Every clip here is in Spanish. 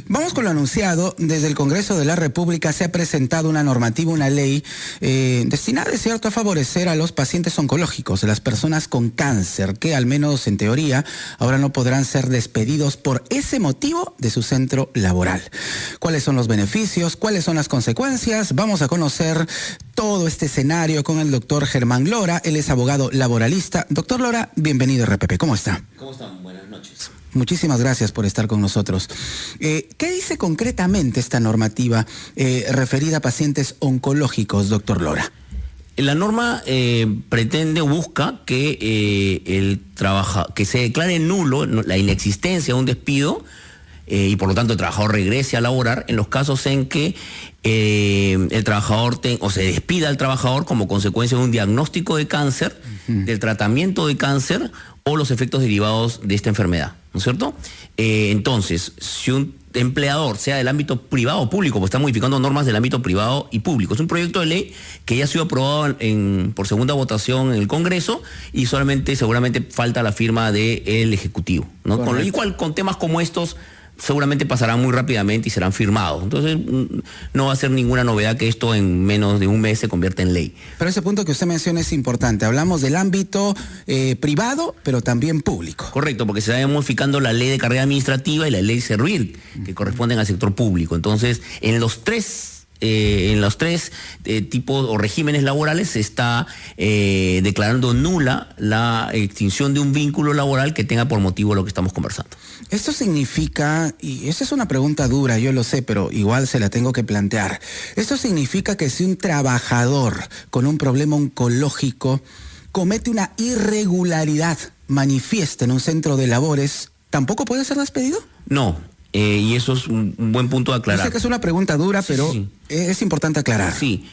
Vamos con lo anunciado. Desde el Congreso de la República se ha presentado una normativa, una ley destinada, es cierto, a favorecer a los pacientes oncológicos, a las personas con cáncer, que al menos en teoría ahora no podrán ser despedidos por ese motivo de su centro laboral. ¿Cuáles son los beneficios? ¿Cuáles son las consecuencias? Vamos a conocer todo este escenario con el doctor Germán Lora. Él es abogado laboralista. Doctor Lora, bienvenido a RPP. ¿Cómo está? ¿Cómo están? Buenas noches. Muchísimas gracias por estar con nosotros. ¿Qué dice concretamente esta normativa referida a pacientes oncológicos, doctor Lora? La norma pretende o busca que que se declare nulo la inexistencia de un despido y por lo tanto el trabajador regrese a laborar en los casos en que el trabajador o se despida al trabajador como consecuencia de un diagnóstico de cáncer, del tratamiento de cáncer o los efectos derivados de esta enfermedad, ¿no es cierto? Entonces, si un empleador, sea del ámbito privado o público, pues está modificando normas del ámbito privado y público. Es un proyecto de ley que ya ha sido aprobado por segunda votación en el Congreso y seguramente falta la firma del Ejecutivo, ¿no? Con lo cual, con temas como estos, seguramente pasarán muy rápidamente y serán firmados. Entonces, no va a ser ninguna novedad que esto en menos de un mes se convierta en ley. Pero ese punto que usted menciona es importante. Hablamos del ámbito privado, pero también público. Correcto, porque se está modificando la ley de carrera administrativa y la ley Servir, que corresponden al sector público. Entonces, en los tres tipos o regímenes laborales se está declarando nula la extinción de un vínculo laboral que tenga por motivo lo que estamos conversando. Esto significa, y esa es una pregunta dura, yo lo sé, pero igual se la tengo que plantear. Esto significa que si un trabajador con un problema oncológico comete una irregularidad manifiesta en un centro de labores, ¿tampoco puede ser despedido? No. Y eso es un buen punto de aclarar. Yo sé que es una pregunta dura, pero sí. Es importante aclarar. Sí,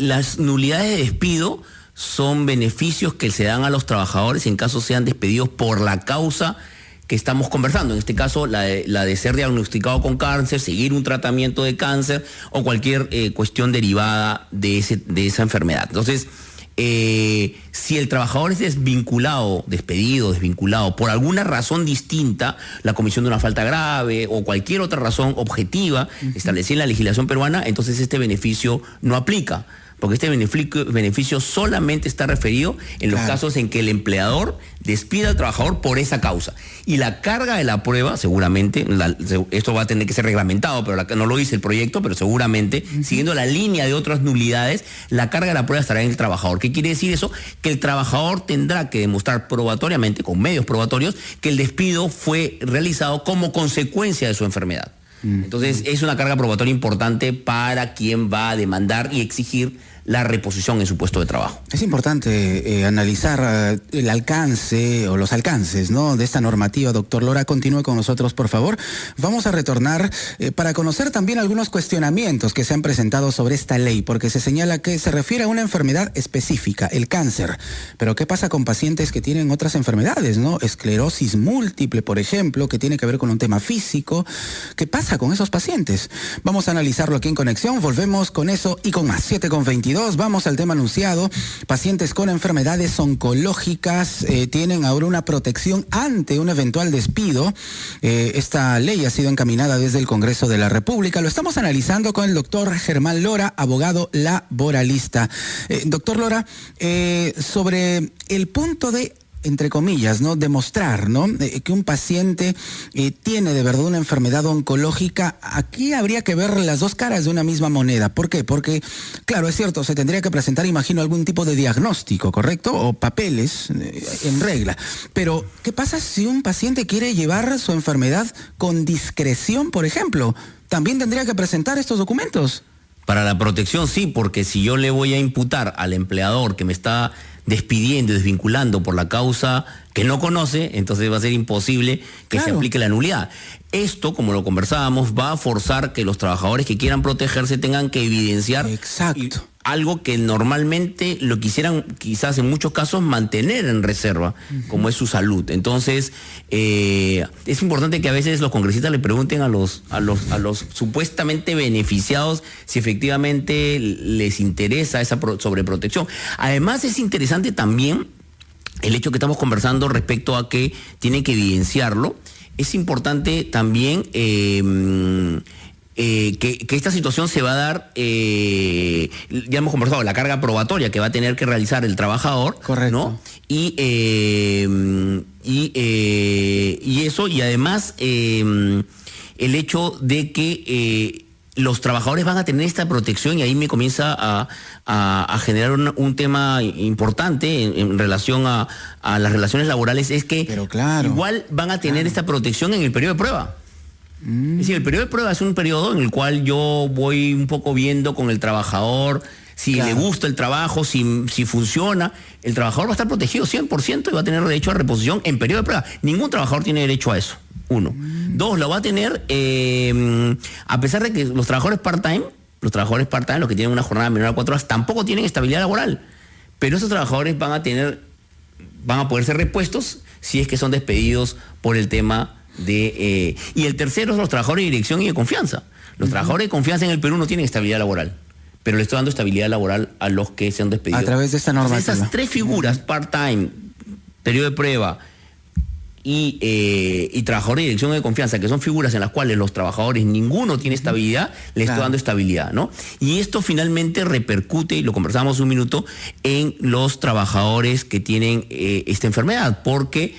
las nulidades de despido son beneficios que se dan a los trabajadores en caso sean despedidos por la causa que estamos conversando. En este caso, la de ser diagnosticado con cáncer, seguir un tratamiento de cáncer o cualquier cuestión derivada de esa enfermedad. Entonces, si el trabajador es desvinculado por alguna razón distinta, la comisión de una falta grave o cualquier otra razón objetiva establecida en la legislación peruana, entonces este beneficio no aplica, porque este beneficio solamente está referido en los casos en que el empleador despida al trabajador por esa causa. Y la carga de la prueba, seguramente, esto va a tener que ser reglamentado, pero no lo dice el proyecto, pero seguramente, siguiendo la línea de otras nulidades, la carga de la prueba estará en el trabajador. ¿Qué quiere decir eso? Que el trabajador tendrá que demostrar probatoriamente, con medios probatorios, que el despido fue realizado como consecuencia de su enfermedad. Entonces, es una carga probatoria importante para quien va a demandar y exigir la reposición en su puesto de trabajo. Es importante analizar el alcance o los alcances, ¿no?, de esta normativa. Doctor Lora, continúe con nosotros, por favor. Vamos a retornar para conocer también algunos cuestionamientos que se han presentado sobre esta ley, porque se señala que se refiere a una enfermedad específica, el cáncer. Pero ¿qué pasa con pacientes que tienen otras enfermedades, ¿no? Esclerosis múltiple, por ejemplo, que tiene que ver con un tema físico. ¿Qué pasa con esos pacientes? Vamos a analizarlo aquí en Conexión. Volvemos con eso y con más. 7:22. Vamos al tema anunciado. Pacientes con enfermedades oncológicas tienen ahora una protección ante un eventual despido. Esta ley ha sido encaminada desde el Congreso de la República. Lo estamos analizando con el doctor Germán Lora, abogado laboralista. Doctor Lora, sobre el punto de, entre comillas, ¿no?, demostrar, ¿no?, que un paciente tiene de verdad una enfermedad oncológica, aquí habría que ver las dos caras de una misma moneda. ¿Por qué? Porque, claro, es cierto, se tendría que presentar, imagino, algún tipo de diagnóstico, ¿correcto? O papeles en regla. Pero, ¿qué pasa si un paciente quiere llevar su enfermedad con discreción, por ejemplo? ¿También tendría que presentar estos documentos? Para la protección sí, porque si yo le voy a imputar al empleador que me está despidiendo y desvinculando por la causa que no conoce, entonces va a ser imposible que se aplique la nulidad. Esto, como lo conversábamos, va a forzar que los trabajadores que quieran protegerse tengan que evidenciar algo que normalmente lo quisieran, quizás en muchos casos, mantener en reserva, como es su salud. Entonces, es importante que a veces los congresistas le pregunten a los supuestamente beneficiados si efectivamente les interesa esa sobreprotección. Además, es interesante también el hecho que estamos conversando respecto a que tienen que evidenciarlo. es importante también que esta situación se va a dar, ya hemos conversado, la carga probatoria que va a tener que realizar el trabajador. Correcto. ¿No? Y eso, y además el hecho de que los trabajadores van a tener esta protección, y ahí me comienza a generar un tema importante en relación a las relaciones laborales, es que igual van a tener esta protección en el periodo de prueba. Es decir, el periodo de prueba es un periodo en el cual yo voy un poco viendo con el trabajador si le gusta el trabajo, si funciona. El trabajador va a estar protegido 100% y va a tener derecho a reposición en periodo de prueba. Ningún trabajador tiene derecho a eso. 1. 2, lo va a tener a pesar de que los trabajadores part-time, los que tienen una jornada menor a 4 horas, tampoco tienen estabilidad laboral. Pero esos trabajadores van a poder ser repuestos si es que son despedidos por el tema de... y el tercero es los trabajadores de dirección y de confianza. Los trabajadores de confianza en el Perú no tienen estabilidad laboral, pero le estoy dando estabilidad laboral a los que se han despedido. A través de esta normativa. Entonces, esas 3 figuras, part-time, periodo de prueba y trabajadores de dirección y de confianza, que son figuras en las cuales los trabajadores ninguno tiene estabilidad, le estoy dando estabilidad, ¿no? Y esto finalmente repercute, y lo conversamos un minuto, en los trabajadores que tienen esta enfermedad, porque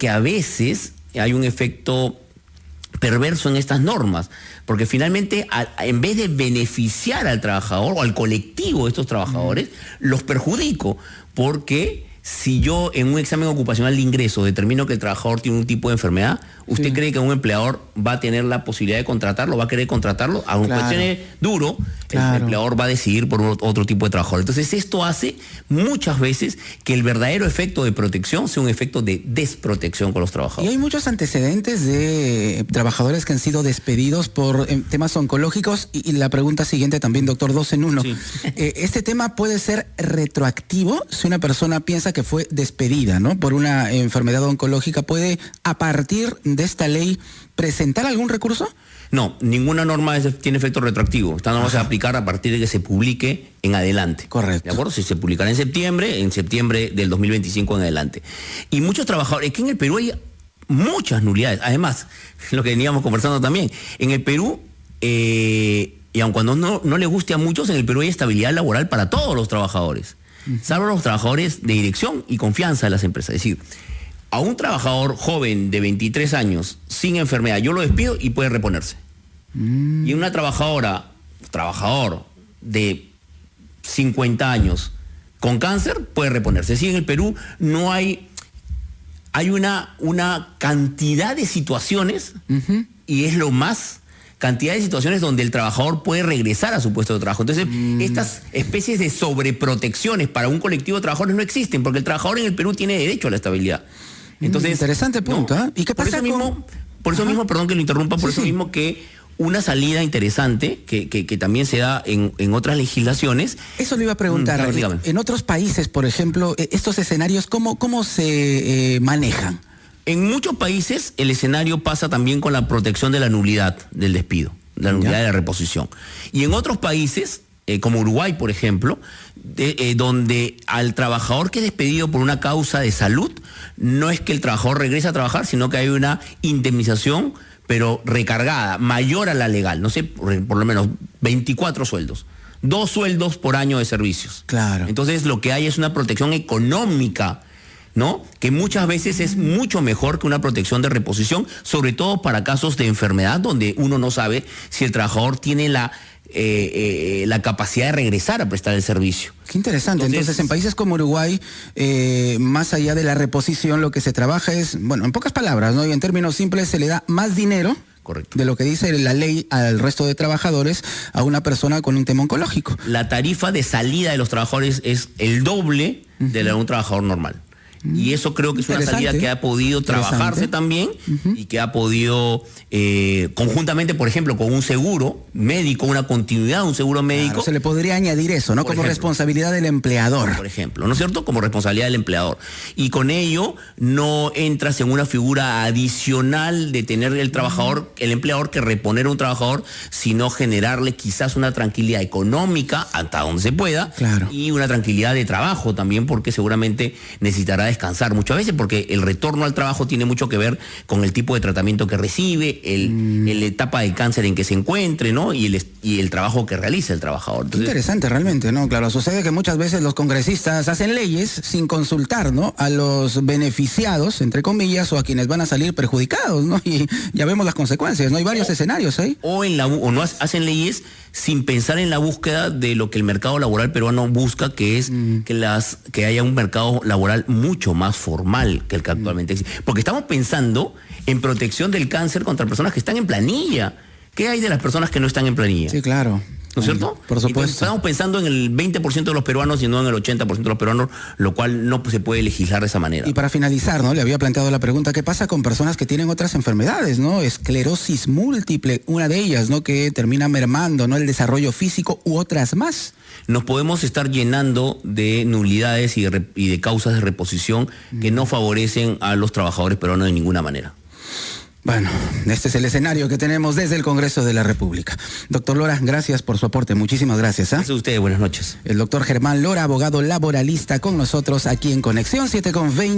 a veces hay un efecto perverso en estas normas, porque finalmente en vez de beneficiar al trabajador o al colectivo de estos trabajadores, los perjudico, porque si yo en un examen ocupacional de ingreso determino que el trabajador tiene un tipo de enfermedad, ¿usted cree que un empleador va a tener la posibilidad de contratarlo, va a querer contratarlo? Aunque cuestione duro, el empleador va a decidir por otro tipo de trabajador. Entonces esto hace muchas veces que el verdadero efecto de protección sea un efecto de desprotección con los trabajadores. Y hay muchos antecedentes de trabajadores que han sido despedidos por temas oncológicos, y la pregunta siguiente también, doctor, 2 en 1. Sí. ¿Este tema puede ser retroactivo si una persona piensa que fue despedida, ¿no?, por una enfermedad oncológica? ¿Puede, a partir de esta ley, presentar algún recurso? No, ninguna norma tiene efecto retroactivo. Esta norma se va a aplicar a partir de que se publique en adelante. Correcto. ¿De acuerdo? Si se publicará en septiembre del 2025 en adelante. Y muchos trabajadores, es que en el Perú hay muchas nulidades. Además, lo que veníamos conversando también, en el Perú, y aun cuando no le guste a muchos, en el Perú hay estabilidad laboral para todos los trabajadores, salvo los trabajadores de dirección y confianza de las empresas. Es decir, a un trabajador joven de 23 años sin enfermedad, yo lo despido y puede reponerse. Y una trabajador de 50 años con cáncer puede reponerse. Es decir, en el Perú no hay una cantidad de situaciones, y es lo más, cantidad de situaciones donde el trabajador puede regresar a su puesto de trabajo. Entonces, estas especies de sobreprotecciones para un colectivo de trabajadores no existen, porque el trabajador en el Perú tiene derecho a la estabilidad. Entonces, interesante punto, ¿no? ¿Y qué pasa por eso mismo, perdón que lo interrumpa, por eso mismo que una salida interesante que también se da en otras legislaciones. Eso le iba a preguntar. En otros países, por ejemplo, estos escenarios, ¿cómo se manejan? En muchos países el escenario pasa también con la protección de la nulidad del despido, la nulidad de la reposición. Y en otros países, como Uruguay, por ejemplo, donde al trabajador que es despedido por una causa de salud, no es que el trabajador regrese a trabajar, sino que hay una indemnización, pero recargada, mayor a la legal, no sé, por lo menos 24 sueldos. 2 sueldos por año de servicios. Claro. Entonces lo que hay es una protección económica, ¿no?, que muchas veces es mucho mejor que una protección de reposición, sobre todo para casos de enfermedad donde uno no sabe si el trabajador tiene la capacidad de regresar a prestar el servicio. Qué interesante. Entonces, en países como Uruguay, más allá de la reposición, lo que se trabaja es, bueno, en pocas palabras, ¿no?, y en términos simples, se le da más dinero. Correcto. De lo que dice la ley al resto de trabajadores a una persona con un tema oncológico. La tarifa de salida de los trabajadores es el doble de la de un trabajador normal. Y eso creo que es una salida que ha podido trabajarse también, y que ha podido, conjuntamente, por ejemplo, con un seguro médico, una continuidad de un seguro médico. Claro, se le podría añadir eso, ¿no? Como responsabilidad del empleador. Por ejemplo, ¿no es cierto? Como responsabilidad del empleador. Y con ello no entras en una figura adicional de tener el trabajador, el empleador, que reponer a un trabajador, sino generarle quizás una tranquilidad económica hasta donde se pueda, y una tranquilidad de trabajo también, porque seguramente necesitará descansar muchas veces, porque el retorno al trabajo tiene mucho que ver con el tipo de tratamiento que recibe, la etapa de cáncer en que se encuentre, ¿no? Y el trabajo que realiza el trabajador. Entonces, interesante realmente, ¿no? Claro, sucede que muchas veces los congresistas hacen leyes sin consultar, ¿no? A los beneficiados, entre comillas, o a quienes van a salir perjudicados, ¿no? Y ya vemos las consecuencias, ¿no? Hay varios escenarios ahí. O no hacen leyes sin pensar en la búsqueda de lo que el mercado laboral peruano busca, que es que haya un mercado laboral mucho más formal que el que actualmente existe. Porque estamos pensando en protección del cáncer contra personas que están en planilla. ¿Qué hay de las personas que no están en planilla? Sí, claro. ¿No es cierto? Por supuesto. Entonces, estamos pensando en el 20% de los peruanos y no en el 80% de los peruanos, lo cual no se puede legislar de esa manera. Y para finalizar, ¿no? Le había planteado la pregunta, ¿qué pasa con personas que tienen otras enfermedades, ¿no? Esclerosis múltiple, una de ellas, ¿no? Que termina mermando, ¿no? El desarrollo físico u otras más. Nos podemos estar llenando de nulidades y de causas de reposición que no favorecen a los trabajadores peruanos de ninguna manera. Bueno, este es el escenario que tenemos desde el Congreso de la República. Doctor Lora, gracias por su aporte. Muchísimas gracias. Gracias a ustedes. Buenas noches. El doctor Germán Lora, abogado laboralista, con nosotros aquí en Conexión 7:20.